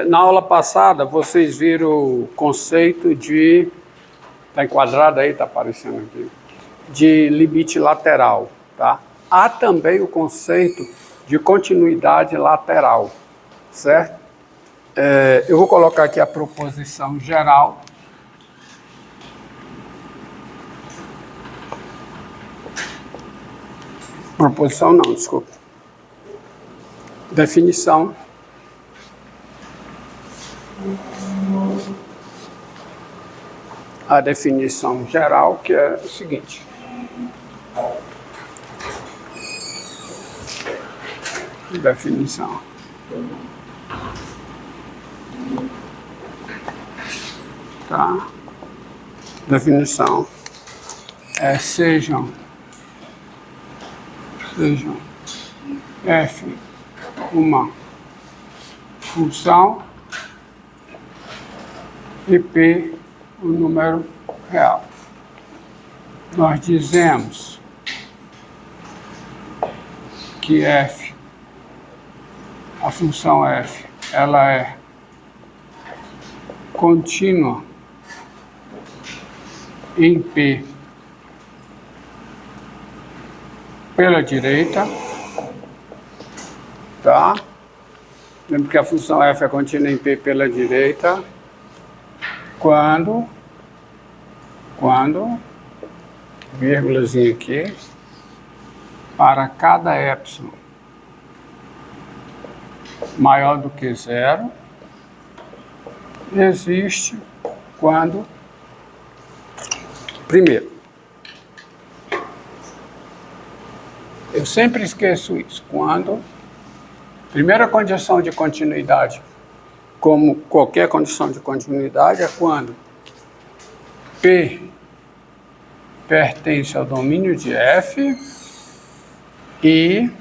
Na aula passada, vocês viram o conceito de... Está enquadrado aí, está aparecendo aqui. De limite lateral, tá? Há também o conceito de continuidade lateral, certo? Eu vou colocar aqui a proposição geral. Proposição não, desculpa. Definição. A definição geral, que é o seguinte. Definição. Tá? Definição. Sejam f uma função e p o número real. Nós dizemos que f, a função f, ela é contínua em p pela direita, tá? Lembra que a função f é contínua em p pela direita quando, vírgulazinha aqui, para cada epsilon maior do que zero, existe quando, primeiro, eu sempre esqueço isso, quando, primeira condição de continuidade, como qualquer condição de continuidade, é quando P pertence ao domínio de F e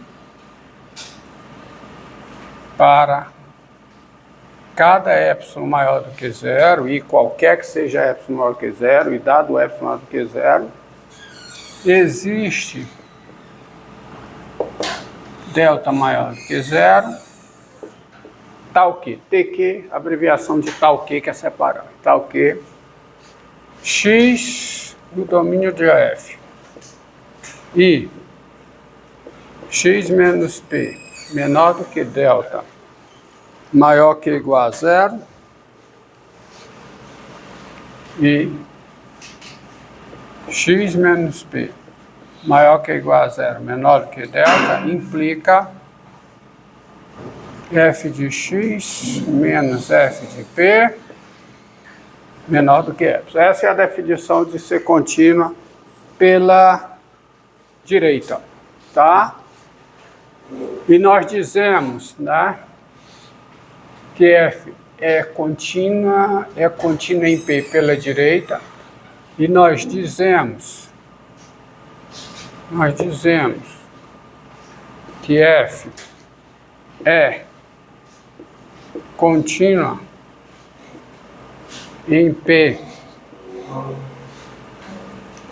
para cada epsilon maior do que zero, e qualquer que seja epsilon maior do que zero, e dado epsilon maior do que zero, existe delta maior do que zero, tal que, TQ, abreviação de tal que é separar, tal que x no domínio de F e x menos p menor do que delta maior que ou igual a zero e x menos p maior que ou igual a zero menor do que delta implica f de x menos f de p menor do que epsilon. Essa é a definição de ser contínua pela direita, tá? E nós dizemos, né, que f é contínua em p pela direita, e nós dizemos que f é contínua em P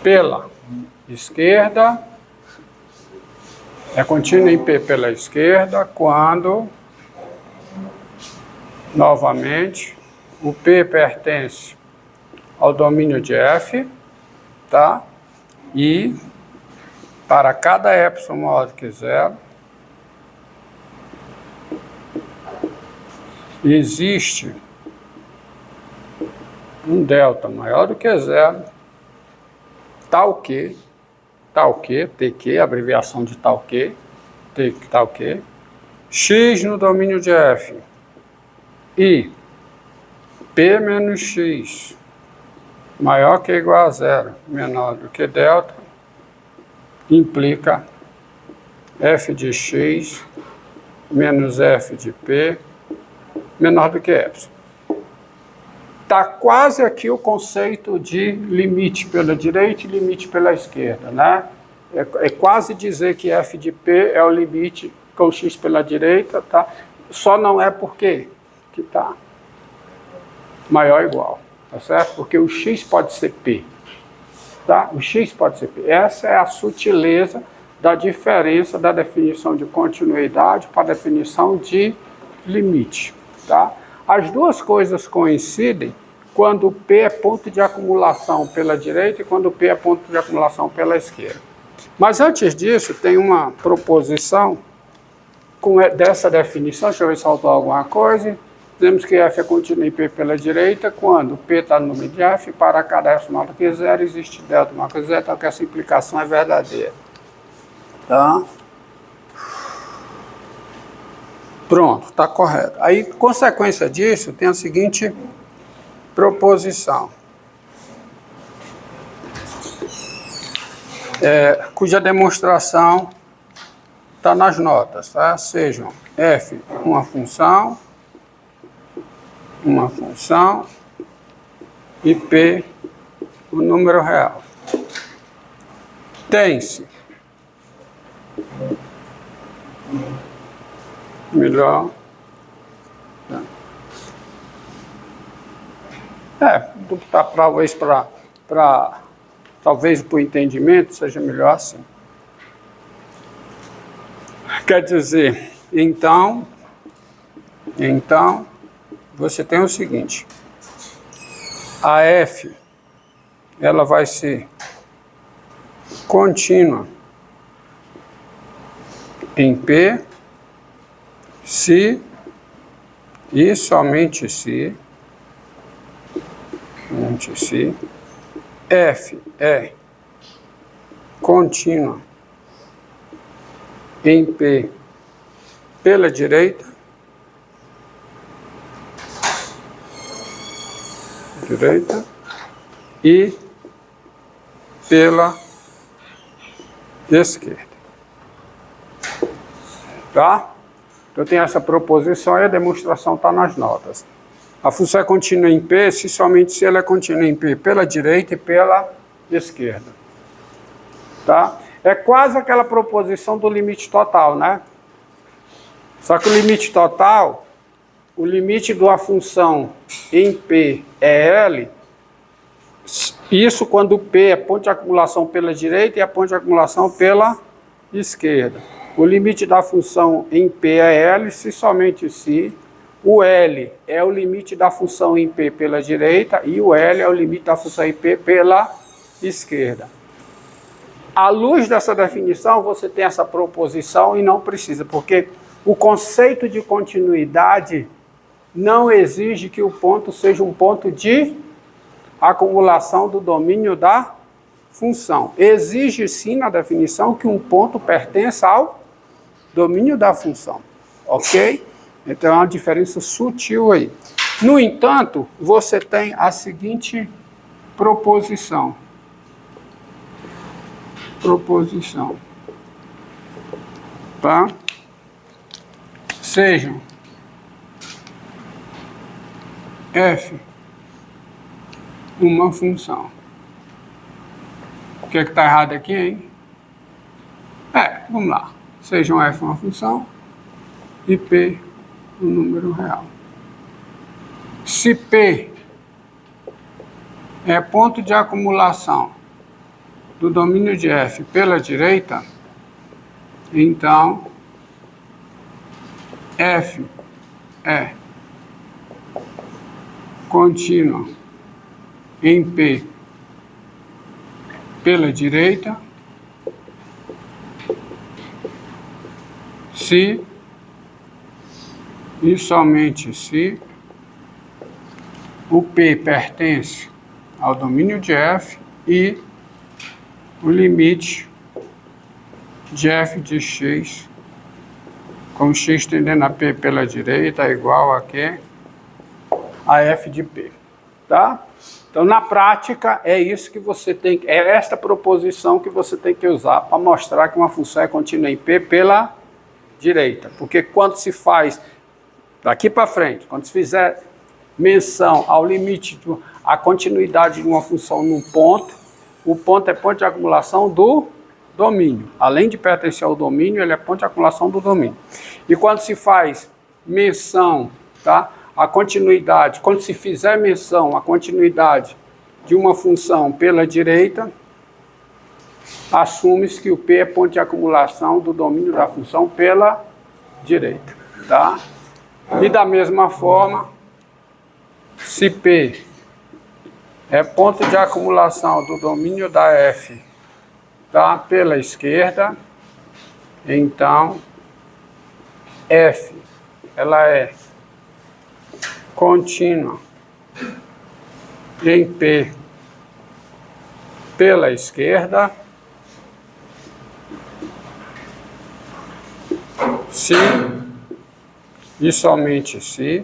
pela esquerda, é contínua em P pela esquerda quando, novamente, o P pertence ao domínio de F, tá? E para cada epsilon maior do que zero, existe um delta maior do que zero, tal que, TQ, abreviação de tal que, x no domínio de F e P menos x maior que ou igual a zero, menor do que delta, implica f de x menos f de p menor do que epsilon. Está quase aqui o conceito de limite pela direita e limite pela esquerda, né? É quase dizer que f de p é o limite com x pela direita, tá? Só não é porque que está maior ou igual, tá certo? Porque o x pode ser p, tá? O x pode ser p. Essa é a sutileza da diferença da definição de continuidade para a definição de limite, Tá? As duas coisas coincidem quando o P é ponto de acumulação pela direita e quando o P é ponto de acumulação pela esquerda. Mas antes disso, tem uma proposição dessa definição. Deixa eu ver se faltou alguma coisa. Dizemos que F é contínuo em P pela direita quando P está no número de F, para cada F maior do que zero, existe delta maior que zero, então que essa implicação é verdadeira. Tá? Pronto, está correto. Aí, consequência disso, tem a seguinte proposição, cuja demonstração está nas notas, tá? Sejam F uma função e P um número real. Tem-se melhor. Talvez para o entendimento seja melhor assim. Quer dizer, então você tem o seguinte: a F ela vai ser contínua em P se e somente se F é contínua em P pela direita e pela esquerda. Tá? Então tem essa proposição e a demonstração está nas notas. A função é contínua em P somente se ela é contínua em P pela direita e pela esquerda. Tá? É quase aquela proposição do limite total, né? Só que o limite total, o limite de uma função em P é L, isso quando o P é ponto de acumulação pela direita e a ponto de acumulação pela esquerda. O limite da função em P é L se somente se o L é o limite da função em P pela direita e o L é o limite da função em P pela esquerda. À luz dessa definição, você tem essa proposição e não precisa, porque o conceito de continuidade não exige que o ponto seja um ponto de acumulação do domínio da função. Exige sim na definição que um ponto pertença ao domínio da função. Ok? Então é uma diferença sutil aí. No entanto, você tem a seguinte proposição. Tá? Sejam F uma função. O que é que está errado aqui, hein? Vamos lá. Sejam F uma função e P um número real. Se P é ponto de acumulação do domínio de F pela direita, então F é contínua em P pela direita se e somente se o P pertence ao domínio de F e o limite de F de X, com X tendendo a P pela direita, é igual a quê? A F de P. Tá? Então, na prática, é isso que você tem, é esta proposição que você tem que usar para mostrar que uma função é contínua em P pela direita. Porque quando se faz, daqui para frente, quando se fizer menção ao limite, à continuidade de uma função num ponto, o ponto é ponto de acumulação do domínio. Além de pertencer ao domínio, ele é ponto de acumulação do domínio. E quando se faz menção, tá, a continuidade, quando se fizer menção à continuidade de uma função pela direita, assume-se que o P é ponto de acumulação do domínio da função pela direita. Tá? E da mesma forma, se P é ponto de acumulação do domínio da F, tá, pela esquerda, então F ela é contínua em P pela esquerda, se e somente se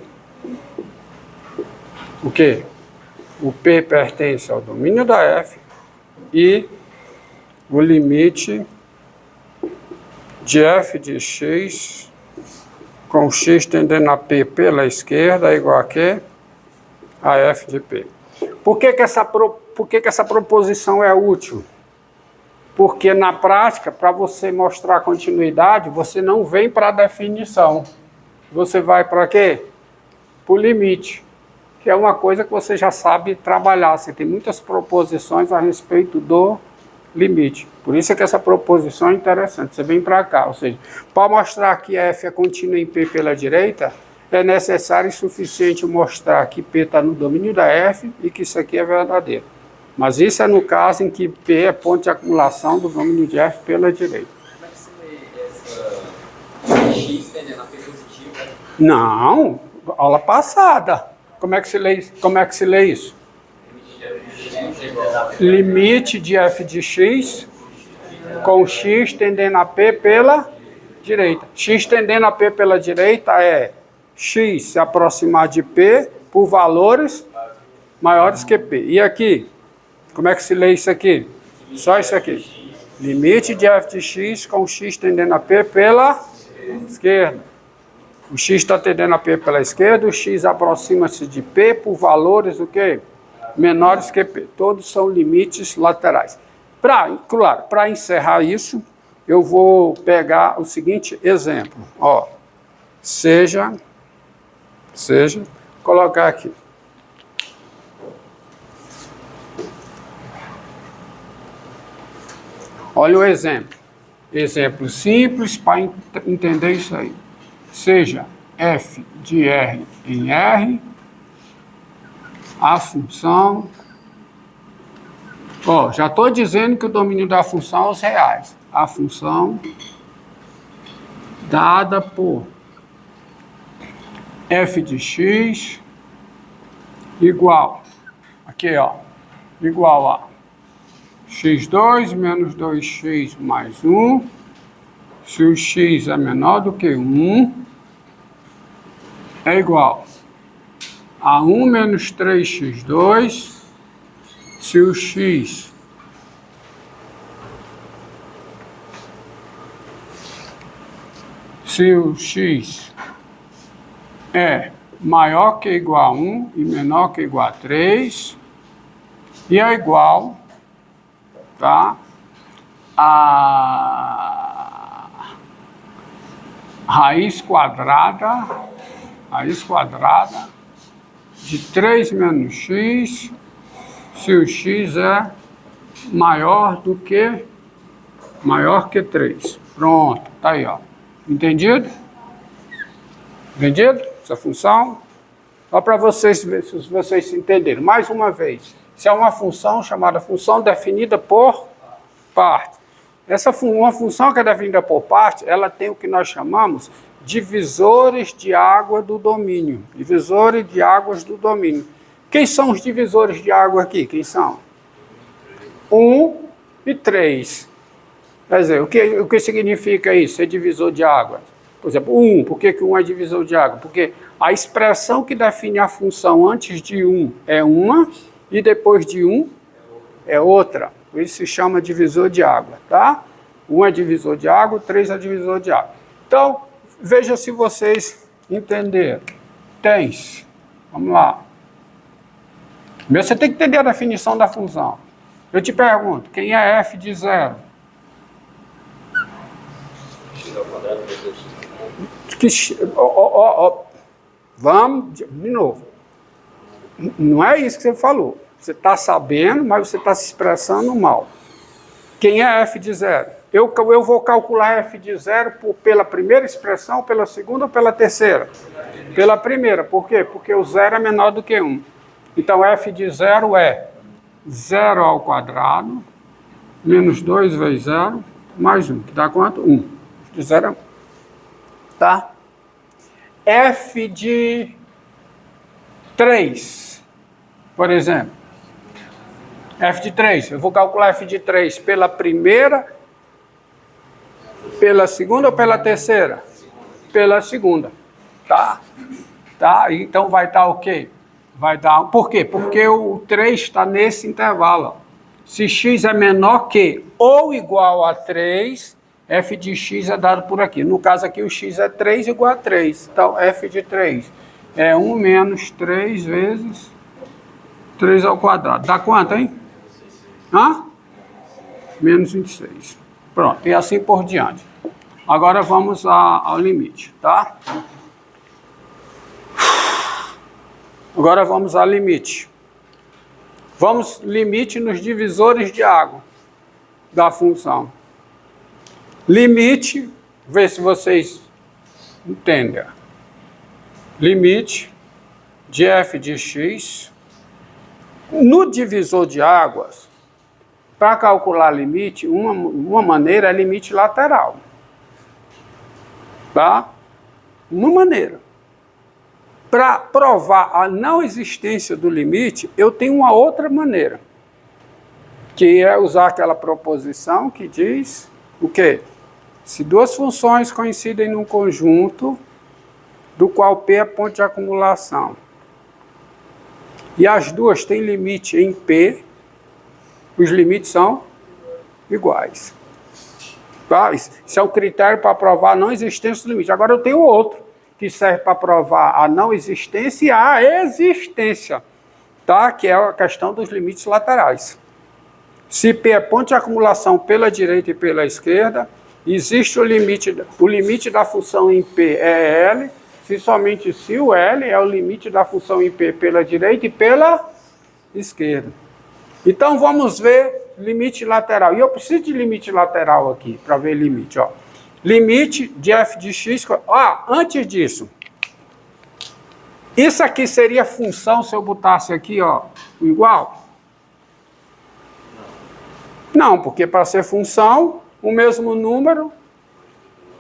o quê? O P pertence ao domínio da F e o limite de F de x com x tendendo a P pela esquerda é igual a quê? A F de P. Por que que essa proposição é útil? Porque na prática, para você mostrar continuidade, você não vem para a definição. Você vai para quê? Para o limite, que é uma coisa que você já sabe trabalhar. Você tem muitas proposições a respeito do limite. Por isso é que essa proposição é interessante. Você vem para cá, ou seja, para mostrar que F é contínua em P pela direita, é necessário e suficiente mostrar que P está no domínio da F e que isso aqui é verdadeiro. Mas isso é no caso em que P é ponto de acumulação do domínio de F pela direita. Como é que você lê essa x tendendo a P positiva? Não, aula passada. Como é que se lê isso? Limite de F de x com x tendendo a P pela direita. X tendendo a P pela direita é x se aproximar de P por valores maiores que P. E aqui? Como é que se lê isso aqui? Só isso aqui. Limite de F de x com x tendendo a P pela esquerda. O x está tendendo a P pela esquerda, o x aproxima-se de P por valores o quê? Menores que P. Todos são limites laterais. Claro, para encerrar isso, eu vou pegar o seguinte exemplo. Ó, colocar aqui. Olha o exemplo. Exemplo simples para entender isso aí. Seja f de R em R, a função... Ó, já estou dizendo que o domínio da função é os reais. A função dada por f de x igual, aqui ó, igual a x2 menos 2x mais 1, se o x é menor do que 1, é igual a 1 menos 3x2, se o x é maior que ou igual a 1 e menor que ou igual a 3, e é igual, tá, a raiz quadrada de 3 menos x, se o x é maior que 3. Pronto, tá aí, ó. Entendido? Entendido? Essa função? Só para vocês verem, se vocês entenderam. Mais uma vez, isso é uma função chamada função definida por parte. Uma função que é definida por parte, ela tem o que nós chamamos divisores de água do domínio. Divisores de águas do domínio. Quem são os divisores de água aqui? Quem são? 1 e 3. Quer dizer, o que significa isso, ser divisor de água? Por exemplo, 1. Por que 1 é divisor de água? Porque a expressão que define a função antes de 1 é uma e depois de 1 é outra. Por isso se chama divisor de água, tá? 1 é divisor de água, 3 é divisor de água. Então, veja se vocês entenderam. Tens. Vamos lá. Você tem que entender a definição da função. Eu te pergunto, quem é f de 0? Vamos, de novo. Não é isso que você falou. Você está sabendo, mas você está se expressando mal. Quem é f de 0? eu vou calcular f de 0 pela primeira expressão, pela segunda ou pela terceira? Pela primeira. Por quê? Porque o 0 é menor do que 1. Então, f de 0 é 0 ao quadrado, menos 2 vezes 0, mais 1, que dá quanto? 1. F de 0 é 1. Tá? F de 3, por exemplo. F de 3, eu vou calcular f de 3 pela primeira, pela segunda ou pela terceira? Pela segunda. Tá? Tá? Então vai dar o quê? Vai dar... Por quê? Porque o 3 está nesse intervalo. Se x é menor que ou igual a 3, f de x é dado por aqui. No caso aqui o x é 3 igual a 3. Então f de 3 é 1 menos 3 vezes 3 ao quadrado. Dá quanto, hein? Hã? Menos 26. Pronto, e assim por diante. Agora vamos ao limite, tá? Agora vamos ao limite. Vamos limite nos divisores de água da função. Limite, vê se vocês entendem. Limite de f de x. No divisor de águas, para calcular limite, uma maneira é limite lateral. Tá? Uma maneira. Para provar a não existência do limite, eu tenho uma outra maneira, que é usar aquela proposição que diz o quê? Se duas funções coincidem num conjunto, do qual P é ponto de acumulação, e as duas têm limite em P, os limites são iguais. Tá? Isso é o critério para provar a não existência do limite. Agora eu tenho outro, que serve para provar a não existência e a existência, tá? Que é a questão dos limites laterais. Se P é ponto de acumulação pela direita e pela esquerda, existe o limite da função em P é L, somente se o L é o limite da função em P pela direita e pela esquerda. Então vamos ver limite lateral. E eu preciso de limite lateral aqui, para ver limite, ó. Limite de f de x... antes disso, isso aqui seria função se eu botasse aqui, ó, igual? Não, porque para ser função, o mesmo número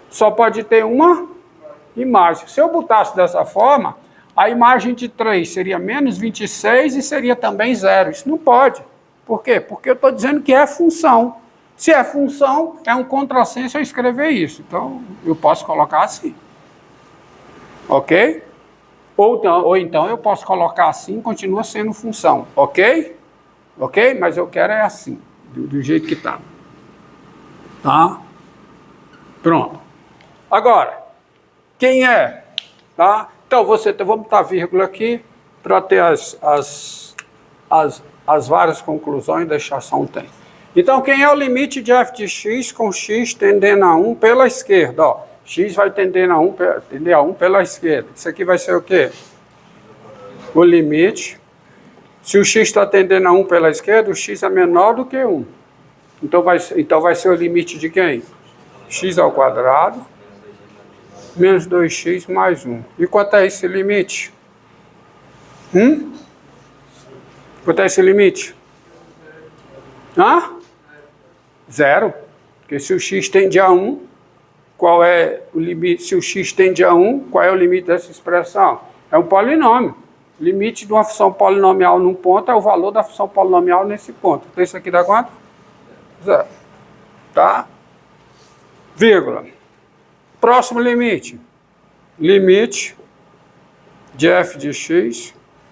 só pode ter uma imagem. Se eu botasse dessa forma, a imagem de 3 seria menos 26 e seria também 0. Isso não pode. Por quê? Porque eu estou dizendo que é função. Se é função, é um contrassenso eu escrever isso. Então, eu posso colocar assim. Ok? Ou então eu posso colocar assim, continua sendo função. Ok? Ok? Mas eu quero é assim, do jeito que está. Tá? Pronto. Agora, quem é? Tá? Então, vamos botar vírgula aqui para ter as várias conclusões e deixar só um tempo. Então, quem é o limite de f de x com x tendendo a 1 pela esquerda? Ó, x vai tender a 1 pela esquerda. Isso aqui vai ser o quê? O limite. Se o x está tendendo a 1 pela esquerda, o x é menor do que 1. Então vai ser o limite de quem? X ao quadrado menos 2x mais 1. E quanto é esse limite? Quanto é esse limite? Hã? 0. Porque se o x tende a 1, qual é o limite? Se o x tende a 1, qual é o limite dessa expressão? É um polinômio. O limite de uma função polinomial num ponto é o valor da função polinomial nesse ponto. Então isso aqui dá quanto? 0. Tá? Vírgula. Próximo limite. Limite de f de x